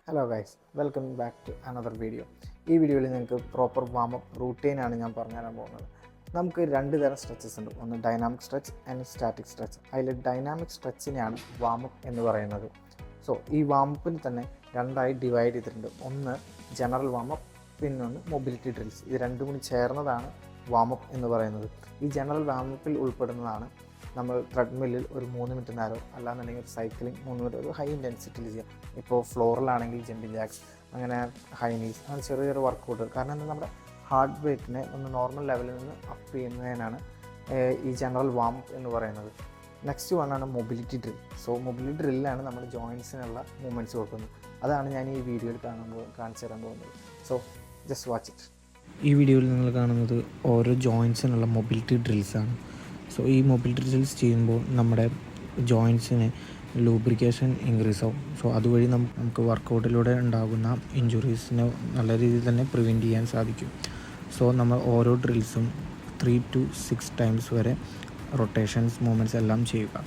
Hello guys, welcome back to another video. ഈ വീഡിയോയിൽ നിങ്ങൾക്ക് പ്രോപ്പർ വാമപ്പ് റൂട്ടീനാണ് ഞാൻ പറഞ്ഞുതരാൻ പോകുന്നത്. നമുക്ക് രണ്ട് തരം സ്ട്രെച്ചസ് ഉണ്ട്. ഒന്ന് dynamic stretch and static stretch. അതിൽ ഡൈനാമിക് സ്ട്രെച്ചിനെയാണ് വാമപ്പ് എന്ന് പറയുന്നത്. സോ ഈ വാമപ്പിൽ തന്നെ രണ്ടായി ഡിവൈഡ് ചെയ്തിട്ടുണ്ട്. ഒന്ന് ജനറൽ വാമപ്പ്, പിന്നൊന്ന് മൊബിലിറ്റി ഡ്രിൽസ്. ഇത് രണ്ടും കൂടി ചേർന്നതാണ് വാമപ്പ് എന്ന് പറയുന്നത്. ഈ ജനറൽ വാമപ്പിൽ ഉൾപ്പെടുന്നതാണ് നമ്മൾ ട്രെഡ്മില്ലിൽ ഒരു 3 മിനിറ്റ് നേരം, അല്ലാന്നുണ്ടെങ്കിൽ ഒരു സൈക്ലിംഗ് 3 മിനിറ്റ്, ഒരു ഹൈ ഇൻറ്റൻസിറ്റിയിൽ ചെയ്യാം. ഇപ്പോൾ ഫ്ലോറിലാണെങ്കിൽ ജമ്പിങ് ജാക്സ്, അങ്ങനെ ഹൈ നീസ്, അങ്ങനെ ചെറിയ ചെറിയ വർക്കൗട്ട്. കാരണം എന്താ, നമ്മുടെ ഹാർട്ട് റേറ്റിനെ ഒന്ന് നോർമൽ ലെവലിൽ നിന്ന് അപ്പ് ചെയ്യുന്നതിനാണ് ഈ ജനറൽ വാമപ്പ് എന്ന് പറയുന്നത്. നെക്സ്റ്റ് വണ്ണാണ് മൊബിലിറ്റി ഡ്രിൽ. സോ മൊബിലിറ്റി ഡ്രില്ലാണ് നമ്മൾ ജോയിൻസിനുള്ള മൂവ്മെൻറ്റ്സ് കൊടുക്കുന്നത്. അതാണ് ഞാൻ ഈ വീഡിയോയിൽ കാണിച്ചു തരാൻ പോകുന്നത്. So just watch it. ഈ വീഡിയോയിൽ നിങ്ങൾ കാണുന്നത് ഓരോ ജോയിൻസിനുള്ള മൊബിലിറ്റി ഡ്രിൽസാണ്. സോ ഈ മൊബിലിറ്റി ഡ്രിൽസ് ചെയ്യുമ്പോൾ നമ്മുടെ ജോയിൻസിന് ലൂബ്രിക്കേഷൻ ഇൻക്രീസ് ആവും. സോ അതുവഴി നമുക്ക് വർക്കൗട്ടിലൂടെ ഉണ്ടാകുന്ന ഇഞ്ചുറീസിനെ നല്ല രീതിയിൽ തന്നെ പ്രിവെൻറ്റ് ചെയ്യാൻ സാധിക്കും. സോ നമ്മൾ ഓരോ ഡ്രിൽസും 3 to 6 ടൈംസ് വരെ റൊട്ടേഷൻസ് മൂവ്മെൻറ്റ്സ് എല്ലാം ചെയ്യുക.